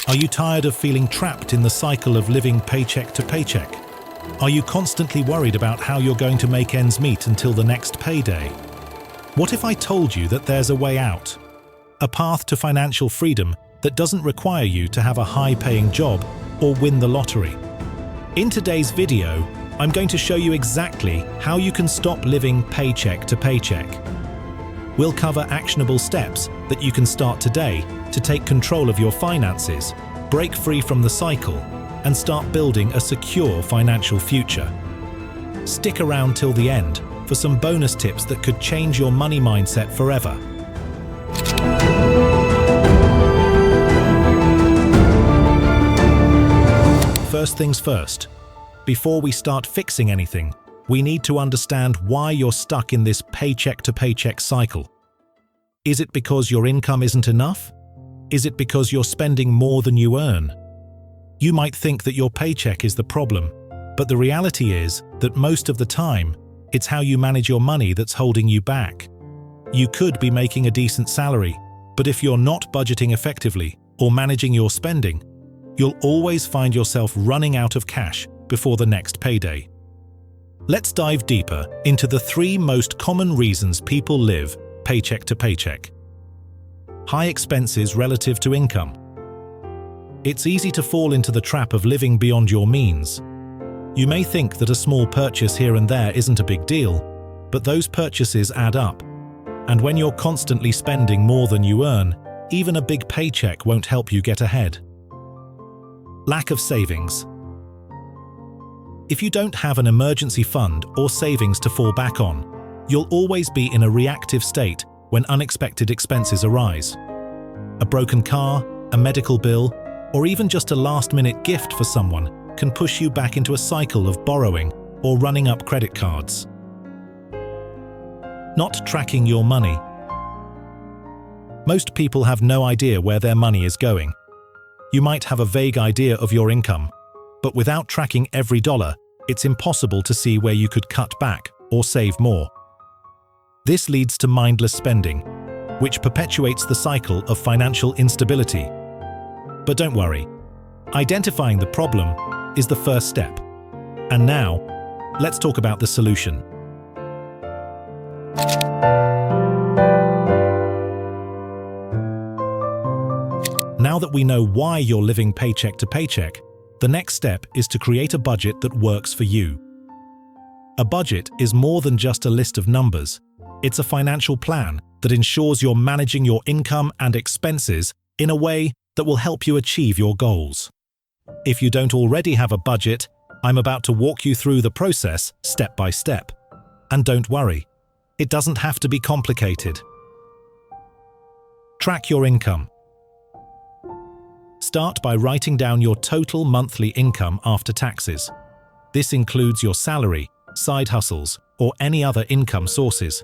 Are you tired of feeling trapped in the cycle of living paycheck to paycheck? Are you constantly worried about how you're going to make ends meet until the next payday? What if I told you that there's a way out? A path to financial freedom that doesn't require you to have a high-paying job or win the lottery. In today's video, I'm going to show you exactly how you can stop living paycheck to paycheck. We'll cover actionable steps that you can start today to take control of your finances, break free from the cycle, and start building a secure financial future. Stick around till the end for some bonus tips that could change your money mindset forever. First things first, before we start fixing anything, we need to understand why you're stuck in this paycheck-to-paycheck cycle. Is it because your income isn't enough? Is it because you're spending more than you earn? You might think that your paycheck is the problem, but the reality is that most of the time, it's how you manage your money that's holding you back. You could be making a decent salary, but if you're not budgeting effectively or managing your spending, you'll always find yourself running out of cash before the next payday. Let's dive deeper into the 3 most common reasons people live paycheck to paycheck. High expenses relative to income. It's easy to fall into the trap of living beyond your means. You may think that a small purchase here and there isn't a big deal, but those purchases add up. And when you're constantly spending more than you earn, even a big paycheck won't help you get ahead. Lack of savings. If you don't have an emergency fund or savings to fall back on, you'll always be in a reactive state when unexpected expenses arise. A broken car, a medical bill, or even just a last-minute gift for someone can push you back into a cycle of borrowing or running up credit cards. Not tracking your money. Most people have no idea where their money is going. You might have a vague idea of your income, but without tracking every dollar, it's impossible to see where you could cut back or save more. This leads to mindless spending, which perpetuates the cycle of financial instability. But don't worry, identifying the problem is the first step. And now, let's talk about the solution. Now that we know why you're living paycheck to paycheck, the next step is to create a budget that works for you. A budget is more than just a list of numbers. It's a financial plan that ensures you're managing your income and expenses in a way that will help you achieve your goals. If you don't already have a budget, I'm about to walk you through the process step by step. And don't worry, it doesn't have to be complicated. Track your income. Start by writing down your total monthly income after taxes. This includes your salary, side hustles, or any other income sources.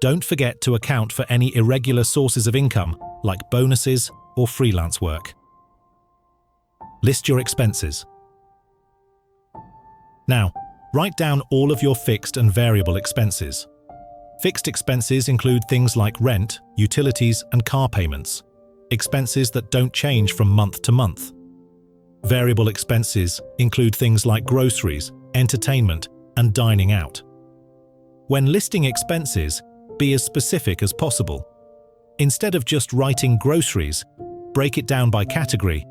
Don't forget to account for any irregular sources of income, like bonuses or freelance work. List your expenses. Now, write down all of your fixed and variable expenses. Fixed expenses include things like rent, utilities, and car payments. Expenses that don't change from month to month. Variable expenses include things like groceries, entertainment, and dining out. When listing expenses, be as specific as possible. Instead of just writing groceries, break it down by category.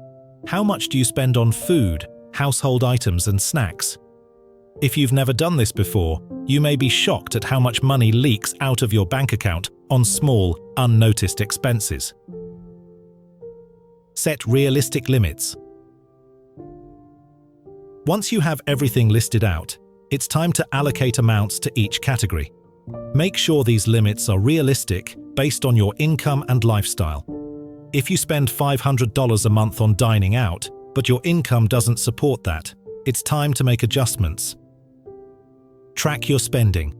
How much do you spend on food, household items, and snacks? If you've never done this before, you may be shocked at how much money leaks out of your bank account on small, unnoticed expenses. Set realistic limits. Once you have everything listed out, it's time to allocate amounts to each category. Make sure these limits are realistic based on your income and lifestyle. If you spend $500 a month on dining out, but your income doesn't support that, it's time to make adjustments. Track your spending.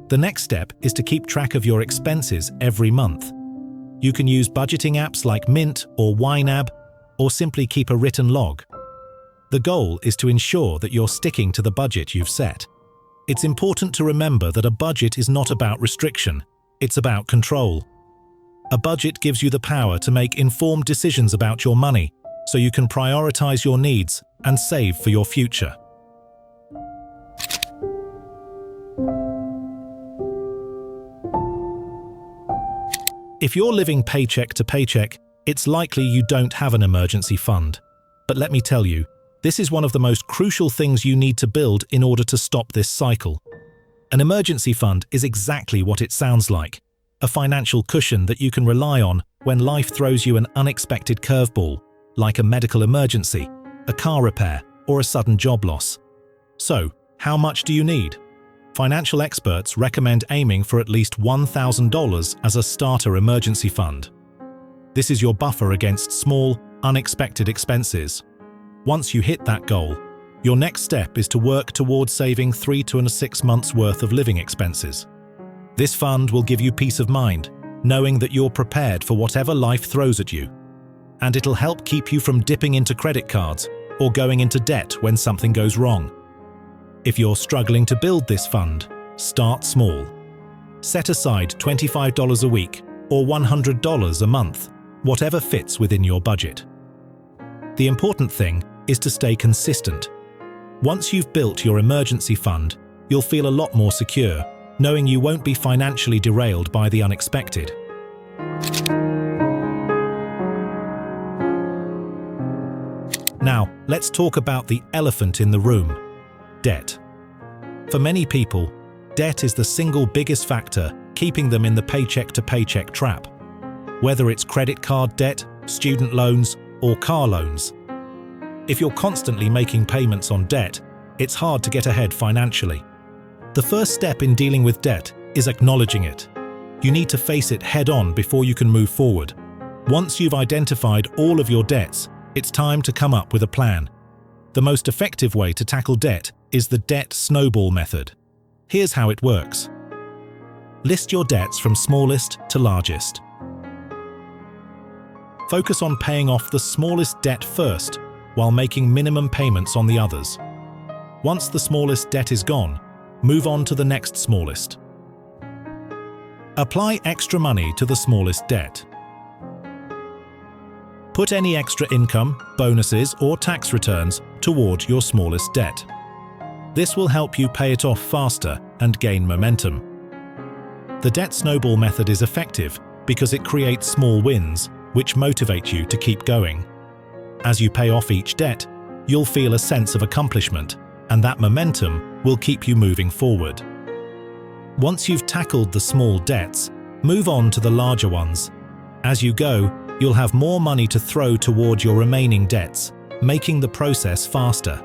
The next step is to keep track of your expenses every month. You can use budgeting apps like Mint or YNAB, or simply keep a written log. The goal is to ensure that you're sticking to the budget you've set. It's important to remember that a budget is not about restriction, it's about control. A budget gives you the power to make informed decisions about your money, so you can prioritize your needs and save for your future. If you're living paycheck to paycheck, it's likely you don't have an emergency fund. But let me tell you, this is one of the most crucial things you need to build in order to stop this cycle. An emergency fund is exactly what it sounds like, a financial cushion that you can rely on when life throws you an unexpected curveball, like a medical emergency, a car repair, or a sudden job loss. So, how much do you need? Financial experts recommend aiming for at least $1,000 as a starter emergency fund. This is your buffer against small, unexpected expenses. Once you hit that goal, your next step is to work towards saving 3 to 6 months' worth of living expenses. This fund will give you peace of mind, knowing that you're prepared for whatever life throws at you. And it'll help keep you from dipping into credit cards or going into debt when something goes wrong. If you're struggling to build this fund, start small. Set aside $25 a week or $100 a month, whatever fits within your budget. The important thing is to stay consistent. Once you've built your emergency fund, you'll feel a lot more secure, knowing you won't be financially derailed by the unexpected. Now, let's talk about the elephant in the room: debt. For many people, debt is the single biggest factor keeping them in the paycheck-to-paycheck trap. Whether it's credit card debt, student loans, or car loans. If you're constantly making payments on debt, it's hard to get ahead financially. The first step in dealing with debt is acknowledging it. You need to face it head-on before you can move forward. Once you've identified all of your debts, it's time to come up with a plan. The most effective way to tackle debt is the debt snowball method. Here's how it works. List your debts from smallest to largest. Focus on paying off the smallest debt first, while making minimum payments on the others. Once the smallest debt is gone, move on to the next smallest. Apply extra money to the smallest debt. Put any extra income, bonuses, or tax returns toward your smallest debt. This will help you pay it off faster and gain momentum. The debt snowball method is effective because it creates small wins, which motivate you to keep going. As you pay off each debt, you'll feel a sense of accomplishment, and that momentum will keep you moving forward. Once you've tackled the small debts, move on to the larger ones. As you go, you'll have more money to throw toward your remaining debts, making the process faster.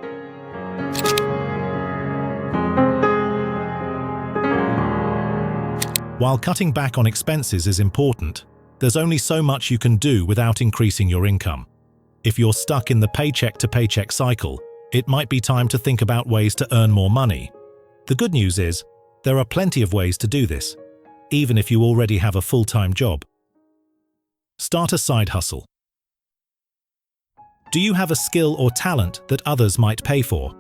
While cutting back on expenses is important, there's only so much you can do without increasing your income. If you're stuck in the paycheck-to-paycheck cycle, it might be time to think about ways to earn more money. The good news is, there are plenty of ways to do this, even if you already have a full-time job. Start a side hustle. Do you have a skill or talent that others might pay for?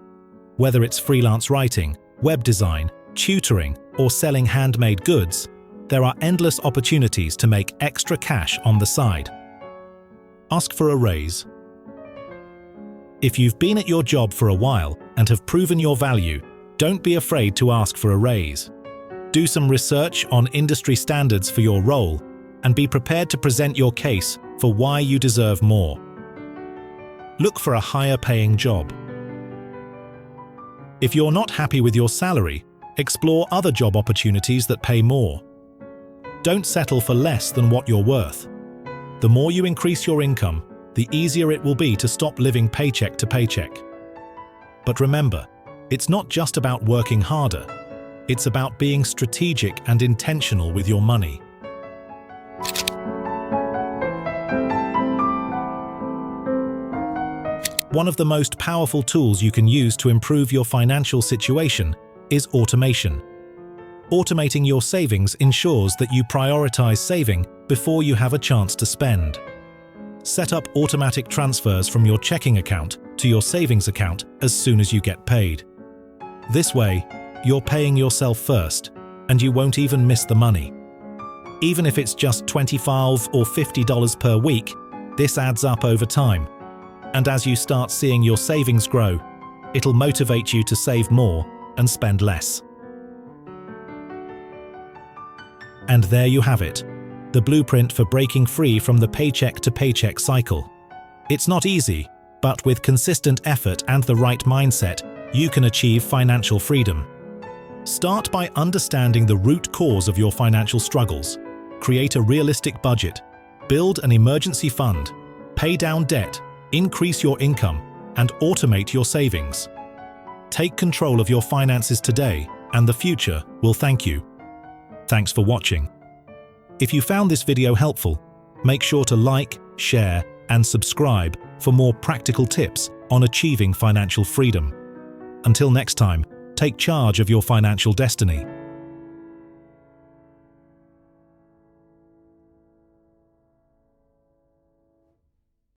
Whether it's freelance writing, web design, tutoring, or selling handmade goods, there are endless opportunities to make extra cash on the side. Ask for a raise. If you've been at your job for a while and have proven your value, don't be afraid to ask for a raise. Do some research on industry standards for your role and be prepared to present your case for why you deserve more. Look for a higher-paying job. If you're not happy with your salary, explore other job opportunities that pay more. Don't settle for less than what you're worth. The more you increase your income, the easier it will be to stop living paycheck to paycheck. But remember, it's not just about working harder. It's about being strategic and intentional with your money. One of the most powerful tools you can use to improve your financial situation is automation. Automating your savings ensures that you prioritize saving before you have a chance to spend. Set up automatic transfers from your checking account to your savings account as soon as you get paid. This way, you're paying yourself first, and you won't even miss the money. Even if it's just $25 or $50 per week, this adds up over time. And as you start seeing your savings grow, it'll motivate you to save more and spend less. And there you have it, the blueprint for breaking free from the paycheck-to-paycheck cycle. It's not easy, but with consistent effort and the right mindset, you can achieve financial freedom. Start by understanding the root cause of your financial struggles. Create a realistic budget, build an emergency fund, pay down debt, increase your income, and automate your savings. Take control of your finances today, and the future will thank you. Thanks for watching. If you found this video helpful, make sure to like, share, and subscribe for more practical tips on achieving financial freedom. Until next time, take charge of your financial destiny.